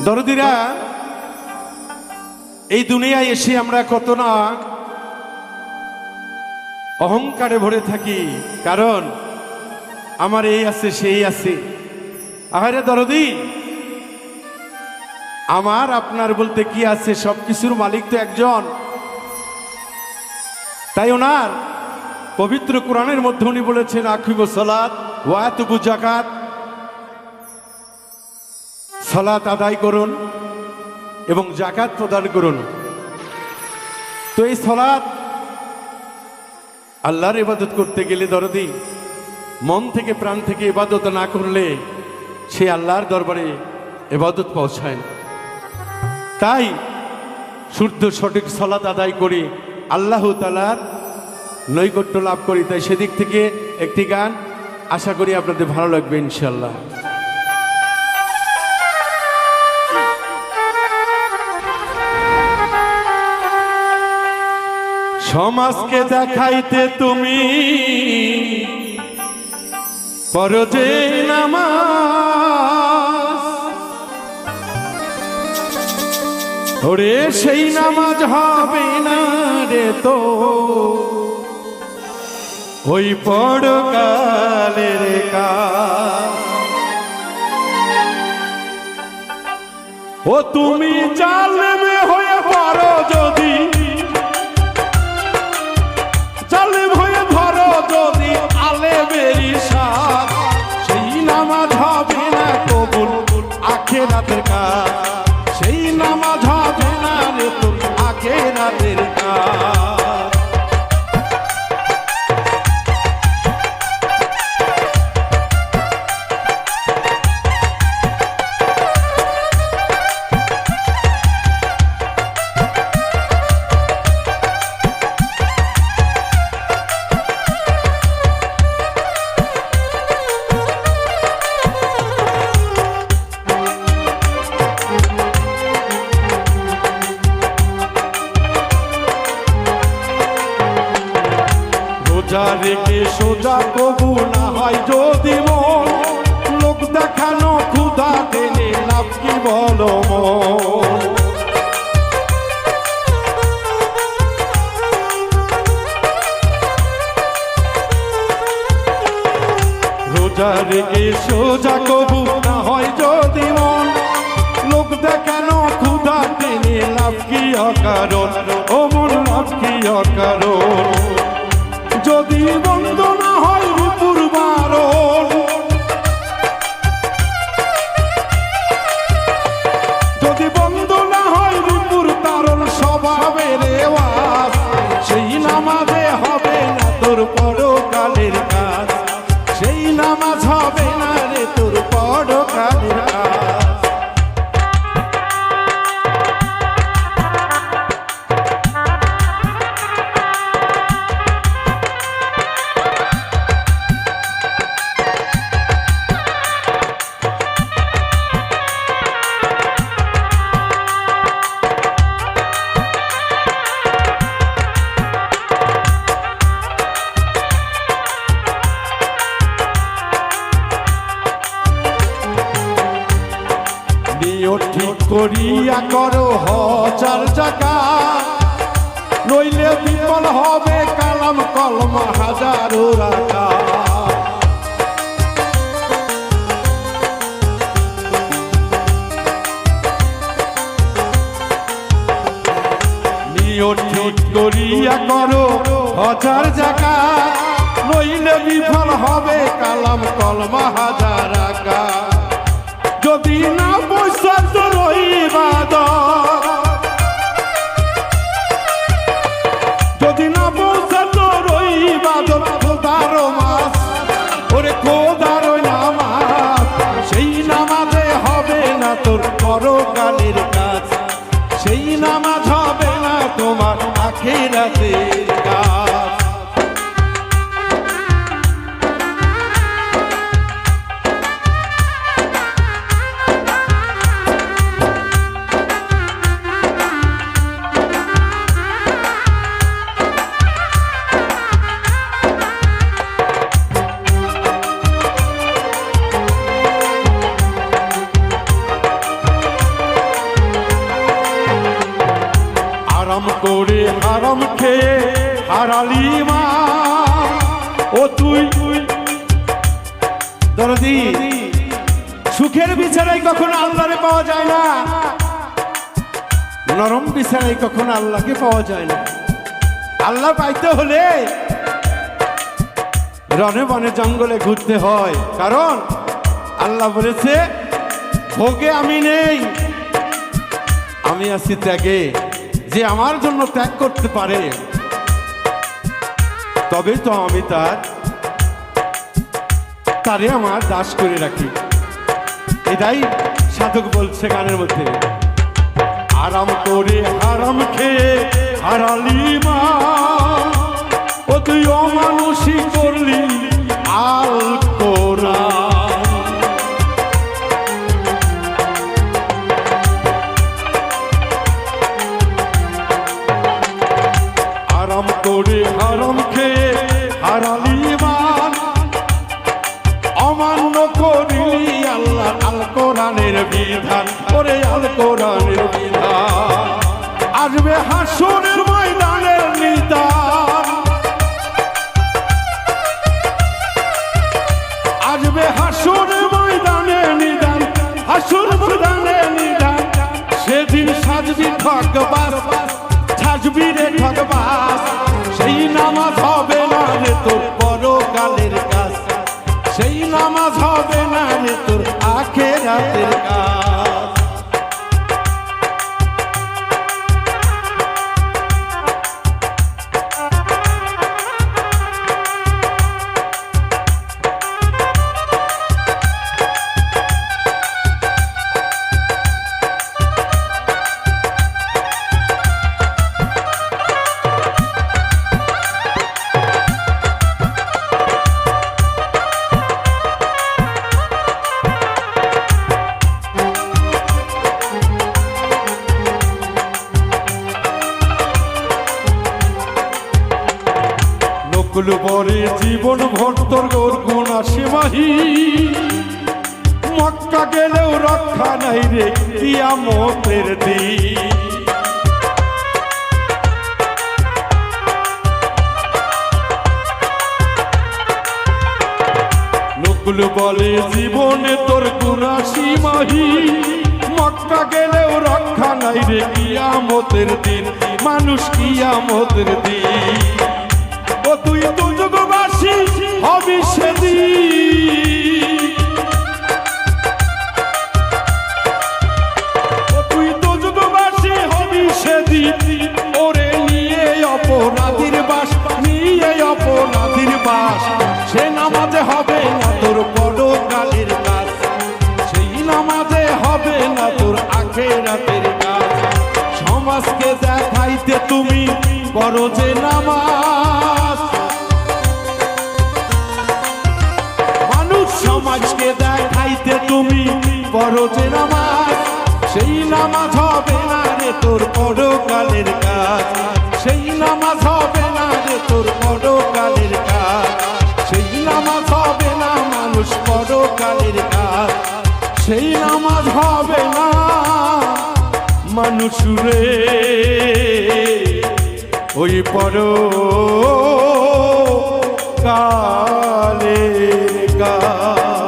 দরদিরা, এই দুনিয়ায় এসে আমরা কত না অহংকারে ভরে থাকি, কারণ আমার এই আছে সেই আছে। আহারে দরদি, আমার আপনার বলতে কি আছে, সবকিছুর মালিক তো একজন। তাই ওনার পবিত্র কোরআনের মধ্যে উনি বলেছেন, আকিমুস সালাত ওয়া আতুবু যাকাত, সালাত আদায় করুন এবং যাকাত প্রদান করুন। তো এই সালাত আল্লাহর ইবাদত করতে গেলে দরদি মন থেকে প্রাণ থেকে ইবাদত না করলে সে আল্লাহর দরবারে ইবাদত পৌঁছায় না। তাই শুদ্ধ সঠিক সালাত আদায় করি, আল্লাহ তাআলার নৈকট্য লাভ করি। তাই সেদিক থেকে একটি গান আশা করি আপনাদের ভালো লাগবে ইনশাআল্লাহ। সমাজকে দেখাইতে তুমি পড়ো যে নামাজ, ওরে সেই নামাজ হবে না রে তো ওই পরকালের কাজ। ও তুমি জালেমে হয়ে পড়ো যদি, জালেম হয়ে ধরো যদি আলেমেরই সাথ, সেই নামাজ হবে না কবুল আখিরাতের কাজ, সেই নামাজ হবে না রে তোর আখিরাতের কাজ। রোজা রেখে সোজা কবু না হয় যদি মন, লোক দেখানো ক্ষুধা দিলে লাভ কি বলো মন। রোজা রেখে সোজা কবু না হয় যদি মন, লোক দেখানো ক্ষুধা দিলে লাভ কি অকারণ, ও মন লাভ কি অকারণ। যদি বন্ধ না হয় রূপুর বারণ, যদি বন্ধ না হয় রূপুর তারণ স্বভাবের ওয়াজ, সেই নামাজে হবে না তোর পরকালের কাজ, সেই নামাজ হবে না রে তোর পরকালের কাজ। ঠিক করিয়া করো হজার জায়গা, নইলে বিফল হবে কালাম কলমা হাজারো রাখা। নিয়ত ঠিক করিয়া করো হজার জায়গা, নইলে বিফল হবে কালাম কলমা হাজার রাখা। যদি না পয়সা তোর ইবাদত, যদি না পয়সা তোর ইবাদত, খোদার মাস ওরে খোদার নামাজ, সেই নামাজে হবে না তোর পরকালের কাজ, সেই নামাজ হবে না তোমার আখিরাতের কাজ। হারাম খেয়ে হারালি মা ও তুই দরদি সুখের বিছানায় কখনো আল্লাহরে পাওয়া যায় না, নরম বিছানায় কখনো আল্লাহকে পাওয়া যায় না। আল্লাহ পাইতে হলে রনে বনে জঙ্গলে ঘুরতে হয়, কারণ আল্লাহ বলেছে ভোগে আমি নেই, আমি আছি ত্যাগে। যে আমার জন্য ত্যাগ করতে পারে তবে তো আমি তারে আমার দাস করে রাখি। এটাই সাধক বলছে গানের মধ্যে, আরাম করে হারাম খেয়ে হারালি মা ও তুই অমানুষী করলি আল কোরআন। আরাম করে হারাম খেয়ে হারালি মা অমান্য করিলি আল্লাহ আল কোরআনের বিধান, ওরে আল কোরআনের বিধান। আসবে হাসরের ময়দানের নিদান, আসবে হাসরের ময়দানে নিদান, হাসর ময়দানে নিদান। সেদিন সাজবি ঠকবাস, সাজবি রে ঠকবাস, সেই নামাজ হবে না রে তোর পরকালের কাজ, সেই নামাজ হবে না রে তোর আখিরাতের কাজ। বরে জীবন ভর তোর গুণ আসে মাহি, মক্কা গেলেও রক্ষা নাই রে কিয়ামতের দিন। নকুল বলে জীবনে তোর গুণ আসি মাহি, মক্কা গেলেও রক্ষা নাই রে কিয়ামতের দিন, মানুষ কিয়ামতের দিন। ও তুই দুর্যোগবাসী হবি সেদিন, ও তুই দুর্যোগবাসী হবি সেদিন। ওরে নিয়ে অপরাধীর বাস, নিয়ে অপরাধীর বাস, সে নামাজে হবে না তোর পরকালের কাজ, সেই নামাজে হবে না তোর আখিরাতের কাজ। সমাজকে দেখাইতে তুমি বড় যে নামাজ, মানুষ সমাজকে দেখাইতে তুমি বড় যে নামাজ, সেই নামাজ হবে না রে তোর পরকালের কাজ, সেই নামাজ হবে না রে তোর পরকালের কাজ, সেই নামাজ হবে না মানুষ পরকালের কাজ, সেই নামাজ হবে না মানুষ রে ওই পরকালের কাজ।